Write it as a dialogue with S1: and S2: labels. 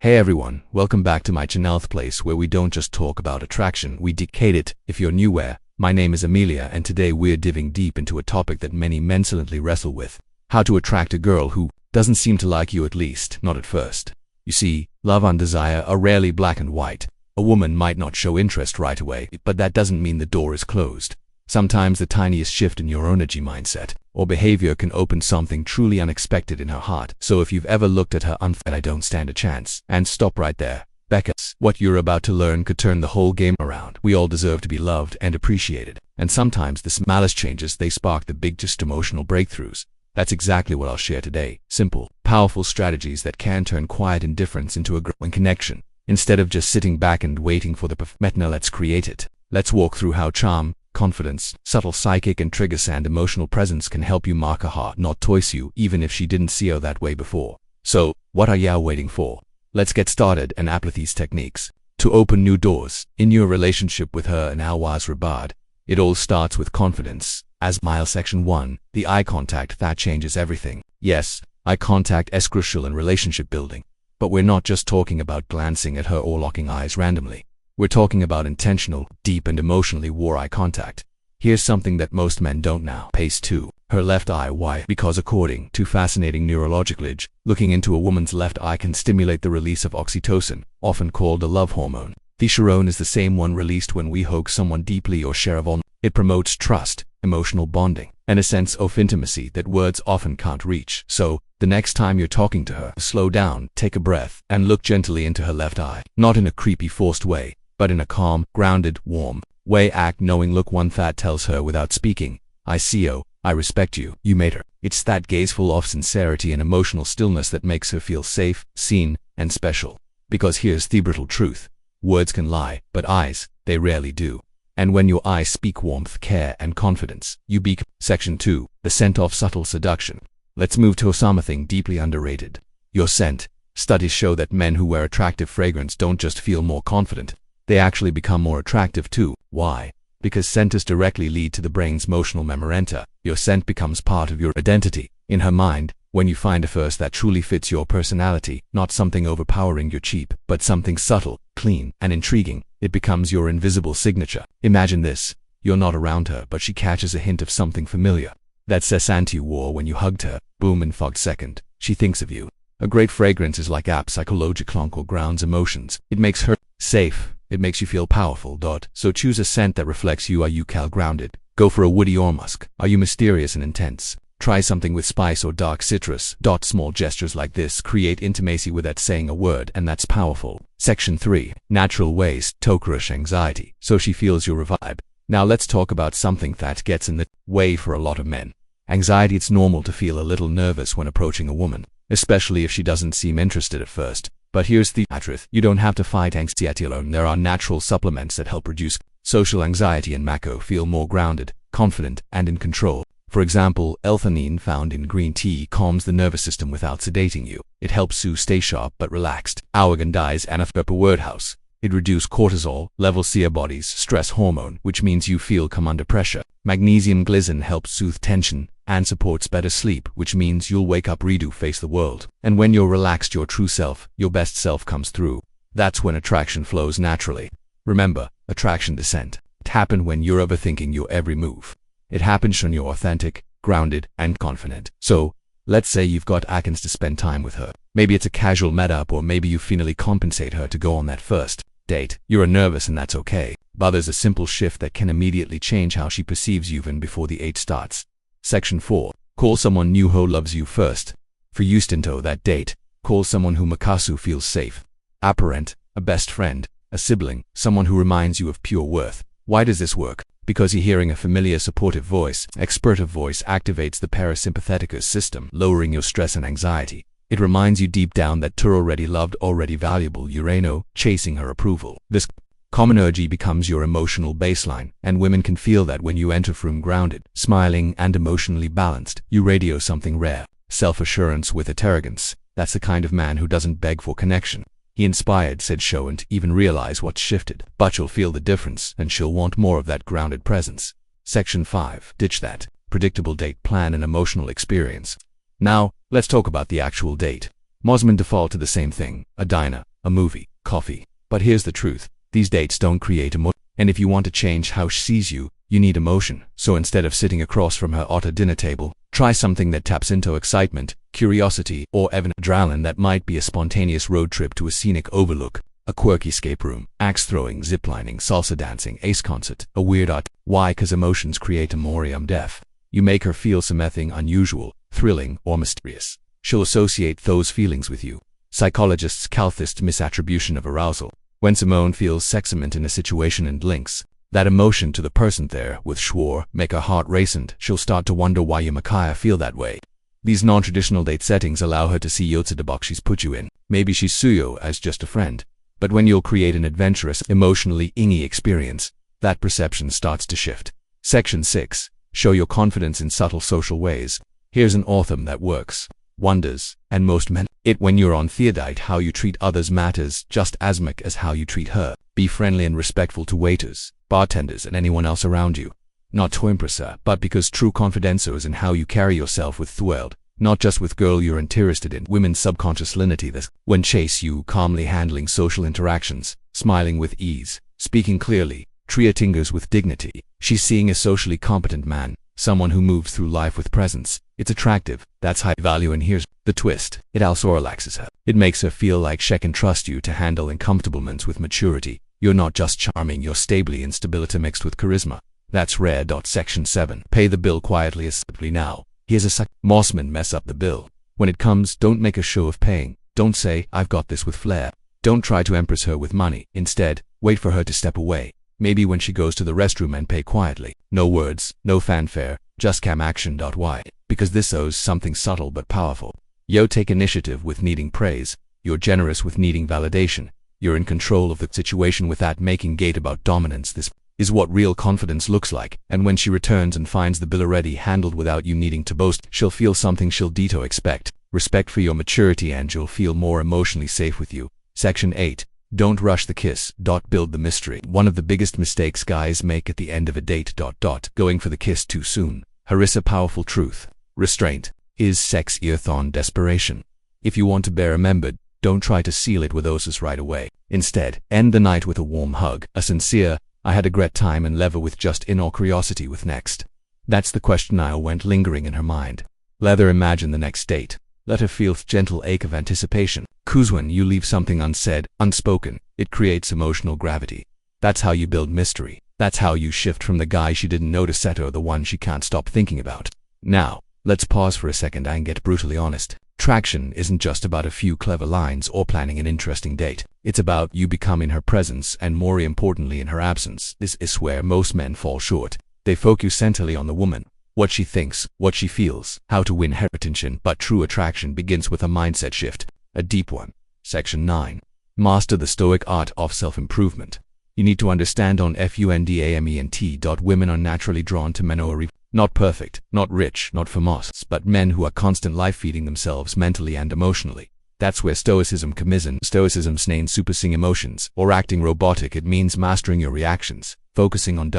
S1: Hey everyone, welcome back to my channel, the place where we don't just talk about attraction, we dictate it. If you're new here, my name is Amelia and today we're diving deep into a topic that many men silently wrestle with. How to attract a girl who doesn't seem to like you, at least not at first. You see, love and desire are rarely black and white. A woman might not show interest right away, but that doesn't mean the door is closed. Sometimes the tiniest shift in your energy mindset or behavior can open something truly unexpected in her heart. So if you've ever looked at her I don't stand a chance, and stop right there. Because what you're about to learn could turn the whole game around. We all deserve to be loved and appreciated. And sometimes the smallest changes, they spark the biggest emotional breakthroughs. That's exactly what I'll share today. Simple, powerful strategies that can turn quiet indifference into a growing connection. Instead of just sitting back and waiting for the perfect, now let's create it. Let's walk through how charm, confidence, subtle psychic and triggers and emotional presence can help you mark her heart, not toys you, even if she didn't see her that way before. So, what are you waiting for? Let's get started and apply these techniques to open new doors in your relationship with her and Alwa's regard. It all starts with confidence. As mile section 1, the eye contact that changes everything. Yes, eye contact is crucial in relationship building. But we're not just talking about glancing at her or locking eyes randomly. We're talking about intentional, deep and emotionally war eye contact. Here's something that most men don't know. Pace 2. Her left eye. Why? Because according to fascinating neurological, looking into a woman's left eye can stimulate the release of oxytocin, often called the love hormone. The hormone is the same one released when we hug someone deeply or share a vulnerability. It promotes trust, emotional bonding, and a sense of intimacy that words often can't reach. So, the next time you're talking to her, slow down, take a breath, and look gently into her left eye. Not in a creepy, forced way, but in a calm, grounded, warm way. Act knowing look one that tells her without speaking, I see you, I respect you, you made her. It's that gaze full of sincerity and emotional stillness that makes her feel safe, seen, and special. Because here's the brutal truth. Words can lie, but eyes, they rarely do. And when your eyes speak warmth, care, and confidence, you become. Section 2. The scent of subtle seduction. Let's move to something deeply underrated. Your scent. Studies show that men who wear attractive fragrance don't just feel more confident, they actually become more attractive too. Why? Because scents directly lead to the brain's emotional memoranda. Your scent becomes part of your identity. In her mind, when you find a first that truly fits your personality, not something overpowering or cheap, but something subtle, clean, and intriguing, it becomes your invisible signature. Imagine this. You're not around her, but she catches a hint of something familiar. That scent you wore when you hugged her, boom, in a second, she thinks of you. A great fragrance is like a psychological anchor grounds emotions. It makes her safe. It makes you feel powerful. So choose a scent that reflects you. Are you grounded? Go for a woody or musk. Are you mysterious and intense? Try something with spice or dark citrus. Small gestures like this create intimacy without saying a word, and that's powerful. Section 3. Natural ways to crush anxiety, so she feels your vibe. Now let's talk about something that gets in the way for a lot of men. Anxiety. It's normal to feel a little nervous when approaching a woman, especially if she doesn't seem interested at first. But here's the truth. You don't have to fight anxiety alone. There are natural supplements that help reduce social anxiety and make you feel more grounded, confident, and in control. For example, L-theanine found in green tea calms the nervous system without sedating you. It helps you stay sharp but relaxed. Argan and a word house. It reduces cortisol levels, your body's stress hormone, which means you feel calm under pressure. Magnesium glycine helps soothe tension and supports better sleep, which means you'll wake up ready to face the world. And when you're relaxed, your true self, your best self comes through. That's when attraction flows naturally. Remember, attraction descent. It happens when you're overthinking your every move. It happens when you're authentic, grounded, and confident. So, let's say you've got seconds to spend time with her. Maybe it's a casual meetup, or maybe you finally compensate her to go on that first date. You're nervous and that's okay. But there's a simple shift that can immediately change how she perceives you even before the date starts. Section 4. Call someone new who loves you first. For you into that date, call someone who Makasu feels safe. A parent, a best friend, a sibling, someone who reminds you of pure worth. Why does this work? Because you're hearing a familiar supportive voice. Expertive voice activates the parasympathetic system, lowering your stress and anxiety. It reminds you deep down that you're already loved, already valuable. You're chasing her approval. This common energy becomes your emotional baseline, and women can feel that when you enter room grounded, smiling, and emotionally balanced. You radio something rare. Self-assurance with arrogance. That's the kind of man who doesn't beg for connection. He inspired said show and even realize what's shifted. But you'll feel the difference, and she'll want more of that grounded presence. Section 5. Ditch that predictable date plan and emotional experience. Now, let's talk about the actual date. Most men default to the same thing, a diner, a movie, coffee. But here's the truth. These dates don't create emotion. And if you want to change how she sees you, you need emotion. So instead of sitting across from her at a dinner table, try something that taps into excitement, curiosity, or even adrenaline. That might be a spontaneous road trip to a scenic overlook, a quirky escape room, axe throwing, ziplining, salsa dancing, ace concert, a weird art. Why? 'Cause emotions create a memoriam depth. You make her feel something unusual, thrilling, or mysterious. She'll associate those feelings with you. Psychologists call this misattribution of arousal. When Simone feels sexciment in a situation and links that emotion to the person there with Schwar, make her heart racing, she'll start to wonder why you Micaiah feel that way. These non-traditional date settings allow her to see you to the box she's put you in. Maybe she sees you as just a friend. But when you'll create an adventurous, emotionally ingy experience, that perception starts to shift. Section 6. Show your confidence in subtle social ways. Here's an author that works wonders, and most men. When you're on theodite, how you treat others matters just as much as how you treat her. Be friendly and respectful to waiters, bartenders, and anyone else around you. Not to impress her, but because true confidence is in how you carry yourself with the world, not just with girl you're interested in. Women's subconscious linity this. When chase you calmly handling social interactions, smiling with ease, speaking clearly, treating others with dignity. She's seeing a socially competent man, someone who moves through life with presence. It's attractive. That's high value, and here's the twist. It also relaxes her. It makes her feel like she can trust you to handle uncomfortableness with maturity. You're not just charming, you're stably in stability mixed with charisma. That's rare. Section 7. Pay the bill quietly as simply now. Here's a Mossman mess up the bill. When it comes, don't make a show of paying. Don't say, I've got this with flair. Don't try to impress her with money. Instead, wait for her to step away. Maybe when she goes to the restroom, and pay quietly. No words, no fanfare, just cam action. Why? Because this owes something subtle but powerful. You take initiative with needing praise. You're generous with needing validation. You're in control of the situation without making gate about dominance. This is what real confidence looks like. And when she returns and finds the bill already handled without you needing to boast, she'll feel something she'll expect. Respect for your maturity, and she'll feel more emotionally safe with you. Section 8. Don't rush the kiss. Build the mystery. One of the biggest mistakes guys make at the end of a date. Going for the kiss too soon. Here is a powerful truth. Restraint is sex earthon desperation. If you want to be remembered, don't try to seal it with oses right away. Instead, end the night with a warm hug, a sincere, I had a great time, and lever with just inner curiosity with next. That's the question I went lingering in her mind. Let her imagine the next date. Let her feel the gentle ache of anticipation. 'Cause when you leave something unsaid, unspoken, it creates emotional gravity. That's how you build mystery. That's how you shift from the guy she didn't notice to the one she can't stop thinking about. Now, let's pause for a second and get brutally honest. Traction isn't just about a few clever lines or planning an interesting date. It's about you becoming her presence, and more importantly in her absence. This is where most men fall short. They focus centrally on the woman, what she thinks, what she feels, how to win her attention. But true attraction begins with a mindset shift, a deep one. Section 9. Master the Stoic art of self-improvement. You need to understand fundament. Women are naturally drawn to men who are not perfect, not rich, not famous, but men who are constant life feeding themselves mentally and emotionally. That's where Stoicism comes in. Stoicism's name suppressing emotions, or acting robotic. It means mastering your reactions, focusing on